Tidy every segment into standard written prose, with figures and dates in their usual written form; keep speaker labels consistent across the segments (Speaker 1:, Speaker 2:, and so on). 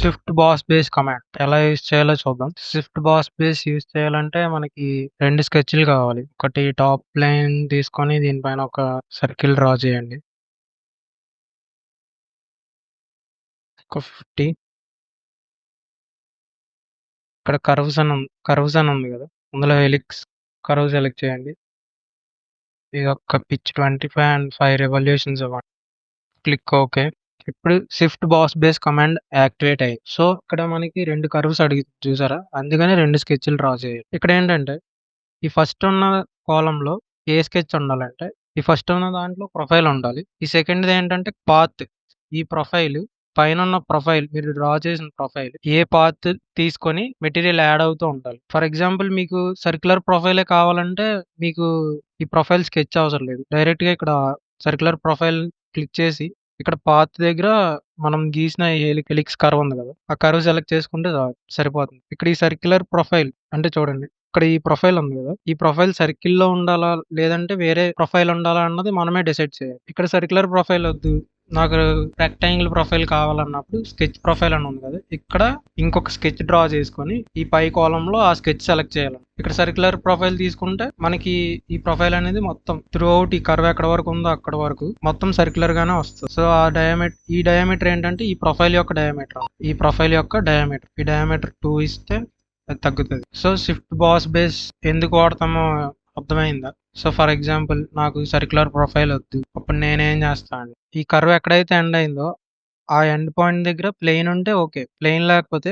Speaker 1: Swift boss base command ఎలా use చేయాలో చూద్దాం. స్విఫ్ట్ బాస్ బేస్ యూజ్ చేయాలంటే మనకి 2 స్కెచ్‌లు కావాలి. ఒకటి టాప్ లైన్ తీసుకొని దీనిపైన ఒక సర్కిల్ డ్రా చేయండి. ఒక 50 ఇక్కడ కర్వ్స్ అని ఉంది కదా! అందులో హెలిక్స్ కర్వ్ సెలెక్ట్ చేయండి. ఇదొక పిచ్ 25 అండ్ 5 రివల్యూషన్స్ ఇవ్వండి. Click okay. ఇప్పుడు swift boss base command activate అయ్యింది. సో, ఇక్కడ మనకి 2 కర్వ్స్ అడిగింది చూసారా? అందుకని 2 స్కెచ్‌లు డ్రా చేయాలి. ఇక్కడేంటంటే ఈ ఫస్ట్ ఉన్న కాలమ్‌లో ఏ స్కెచ్ ఉండాలంటే, ఈ ఫస్ట్ ఉన్న దాంట్లో ప్రొఫైల్ ఉండాలి. ఈ సెకండ్‌ది ఏంటంటే పాత్. ఈ ప్రొఫైల్ పైనున్న ప్రొఫైల్ మీరు డ్రా చేసిన ప్రొఫైల్ ఏ పాత్ తీసుకొని మెటీరియల్ యాడ్ అవుతూ ఉండాలి. ఫర్ ఎగ్జాంపుల్ మీకు సర్క్యులర్ ప్రొఫైలే కావాలంటే మీకు ఈ ప్రొఫైల్ స్కెచ్ అవసరం లేదు. డైరెక్ట్‌గా ఇక్కడ సర్క్యులర్ ప్రొఫైల్ క్లిక్ చేసి ఇక్కడ పాత్ దగ్గర మనం గీసిన హెలిక్స్ కర్వ్ ఉంది కదా! ఆ కర్వ్ సెలెక్ట్ చేసుకుంటే సరిపోతుంది. ఇక్కడ ఈ సర్క్యులర్ ప్రొఫైల్ అంటే చూడండి. ఇక్కడ ఈ ప్రొఫైల్ ఉంది కదా! ఈ ప్రొఫైల్ సర్కిల్‌లో ఉండాలా? లేదంటే వేరే ప్రొఫైల్ ఉండాలా? అన్నది మనమే డిసైడ్ చేయాలి. ఇక్కడ సర్క్యులర్ ప్రొఫైల్ వద్దు. నాకు రెక్టాంగిల్ ప్రొఫైల్ కావాలన్నప్పుడు స్కెచ్ ప్రొఫైల్ అని ఉంది కదా! ఇక్కడ ఇంకొక స్కెచ్ డ్రా చేసుకొని ఈ పై కాలమ్‌లో ఆ స్కెచ్ సెలెక్ట్ చేయాలి. ఇక్కడ సర్క్యులర్ ప్రొఫైల్ తీసుకుంటే మనకి ఈ ప్రొఫైల్ అనేది మొత్తం త్రూఅవుట్ ఈ కర్వ్ ఎక్కడ వరకు ఉందో అక్కడ వరకు మొత్తం సర్క్యులర్ గానే వస్తుంది. సో, ఈ డయామీటర్ ఏంటంటే ఈ ప్రొఫైల్ యొక్క డయామీటర్. ఈ ప్రొఫైల్ యొక్క డయామీటర్. ఈ డయామీటర్ 2 ఇస్తే అది తగ్గుతది. సో, స్విఫ్ట్ బాస్ బేస్ ఎందుకు వాడతామో అర్థమైందా? సో, ఫర్ ఎగ్జాంపుల్ నాకు సర్క్యులర్ ప్రొఫైల్ వద్దు. అప్పుడు నేనేం చేస్తా అండి, ఈ కర్వ్ ఎక్కడైతే ఎండ్ అయిందో ఆ ఎండ్ పాయింట్ దగ్గర ప్లెయిన్ ఉంటే ఓకే. ప్లెయిన్ లేకపోతే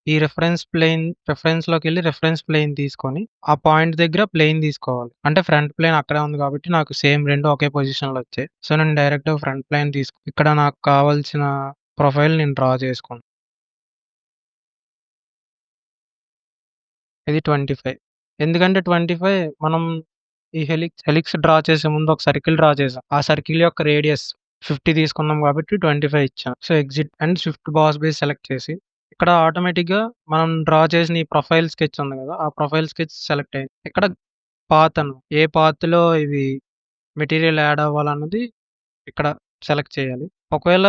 Speaker 1: ఈ రిఫరెన్స్‌లోకెళ్ళి రిఫరెన్స్ ప్లేన్ తీసుకొని ఆ పాయింట్ దగ్గర ప్లేన్ తీసుకోవాలి. అంటే ఫ్రంట్ ప్లేన్ అక్కడే ఉంది కాబట్టి నాకు సేమ్ 2 ఒకే పొజిషన్‌లో వచ్చాయి. సో, నేను డైరెక్ట్‌గా ఫ్రంట్ ప్లేన్ ఇక్కడ నాకు కావాల్సిన ప్రొఫైల్ నేను డ్రా చేసుకుంటా. ఇది 25. ఎందుకంటే 25 మనం ఈ హెలిక్స్ డ్రా చేసే ముందు ఒక సర్కిల్ డ్రా చేసాం. ఆ సర్కిల్ యొక్క రేడియస్ 50 తీసుకున్నాం కాబట్టి 25 ఇచ్చాం. So, exit and Swift boss base select చేసి ఇక్కడ ఆటోమేటిక్‌గా మనం డ్రా చేసిన ఈ ప్రొఫైల్ స్కెచ్ ఉంది కదా! ఆ ప్రొఫైల్ స్కెచ్ సెలెక్ట్ అయింది. ఇక్కడ ఏ పాత్‌లో ఇవి మెటీరియల్ యాడ్ అవ్వాలన్నది ఇక్కడ సెలెక్ట్ చేయాలి. ఒకవేళ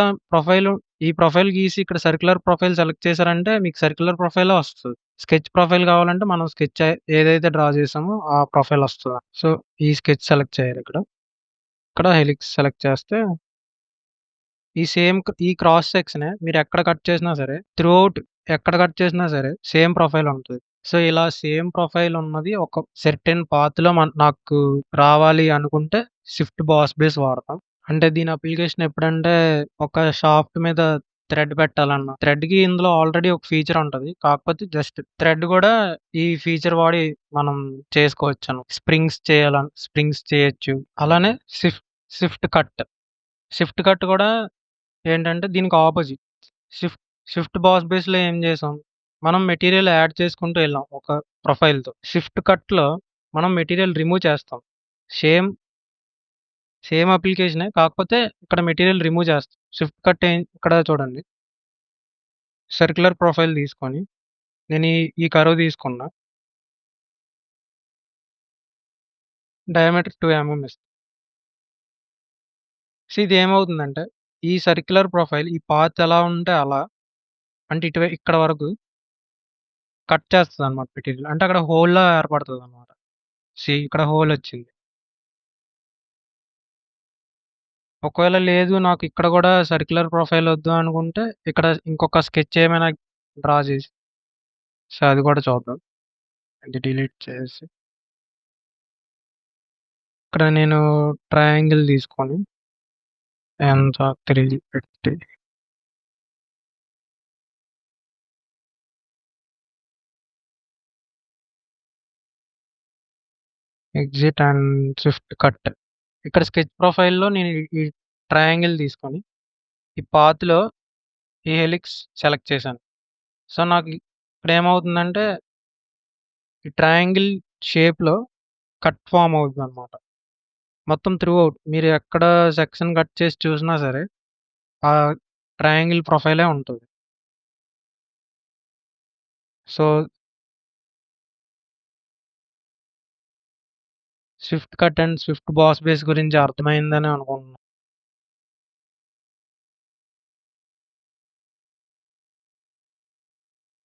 Speaker 1: ఈ ప్రొఫైల్ గీసి ఇక్కడ సర్క్యులర్ ప్రొఫైల్ సెలెక్ట్ చేశారంటే మీకు సర్క్యులర్ ప్రొఫైలే వస్తది. స్కెచ్ ప్రొఫైల్ కావాలంటే మనం ఏదైతే డ్రా చేసామో ఆ ప్రొఫైల్ వస్తది. సో, ఈ స్కెచ్ సెలెక్ట్ చేయాలి ఇక్కడ. ఇక్కడ హెలిక్స్ సెలెక్ట్ చేస్తే ఈ క్రాస్ సెక్షనే మీరు ఎక్కడ కట్ చేసినా సరే త్రూఅవుట్ ఎక్కడ కట్ చేసినా సరే సేమ్ ప్రొఫైల్ ఉంటది. సో, ఇలా సేమ్ ప్రొఫైల్ ఉన్నది ఒక సెర్టైన్ పాత్‌లో నాకు రావాలి అనుకుంటే స్విఫ్ట్ బాస్ బేస్ వాడతాం. అంటే దీని అప్లికేషన్ ఎప్పుడంటే ఒక షాఫ్ట్ మీద థ్రెడ్ పెట్టాలన్నా, థ్రెడ్‌కి ఇందులో ఆల్రెడీ ఒక ఫీచర్ ఉంటది. కాకపోతే జస్ట్ థ్రెడ్ గూడా ఈ ఫీచర్ వాడి మనం స్ప్రింగ్స్ చేయొచ్చు. అలానే స్విఫ్ట్ కట్. స్విఫ్ట్ కట్ గూడా ఏంటంటే దీనికి ఆపోజిట్. షిఫ్ట్ షిఫ్ట్ బాస్ బేస్‌లో ఏం చేసాం, మనం మెటీరియల్ యాడ్ చేసుకుంటూ వెళ్ళాం ఒక ప్రొఫైల్‌తో. షిఫ్ట్ కట్‌లో మనం మెటీరియల్ రిమూవ్ చేస్తాం. సేమ్, సేమ్ అప్లికేషనే కాకపోతే ఇక్కడ మెటీరియల్ రిమూవ్ చేస్తాం. షిఫ్ట్ కట్ ఇక్కడ చూడండి. సర్క్యులర్ ప్రొఫైల్ తీసుకొని నేను ఈ కర్వ్ తీసుకున్నా. డయామీటర్ 2 ఇస్తా. సో, ఇది ఏమవుతుందంటే ఈ సర్క్యులర్ ప్రొఫైల్ ఈ పాత్ ఎలా ఉంటే అలా అంటే ఇక్కడ వరకు కట్ చేస్తదనమాట మెటీరియల్. అంటే అక్కడ హోల్‌లా ఏర్పడతదనమాట. ఇక్కడ హోలొచ్చింది. ఒకవేళ లేదు నాకు ఇక్కడ గూడా సర్క్యులర్ ప్రొఫైల్ ఒద్దు అనుకుంటే, ఇక్కడ ఇంకొక స్కెచ్ ఏమైనా డ్రా చేసి సో, అది గూడా చూద్దాం. ఇది డిలీట్ చేసి, ఇక్కడ నేను ట్రయాంగిల్ తీసుకొని ఎంత 3 పెట్టి ఎగ్జిట్ అండ్ స్విఫ్ట్ కట్. ఇక్కడ స్కెచ్ ప్రొఫైల్‌లో నేను ఈ ట్రయాంగిల్ తీసుకొని, ఈ పాత్‌లో ఈ హెలిక్స్ సెలెక్ట్ చేశాను. సో, నాకు ఇక్కడేమవుతుందంటే, ఈ ట్రయాంగిల్ షేప్‌లో కట్ ఫార్మ్ అవుతుందనమాట. మొత్తం త్రూఅవుట్ మీరు ఎక్కడ సెక్షన్ కట్ చేసి చూసినా సరే, ఆ ట్రయాంగిల్ ప్రొఫైలే ఉంటది. So, Swift cut and Swift boss base గురించి అర్థమైందని అనుకుంటున్నాను.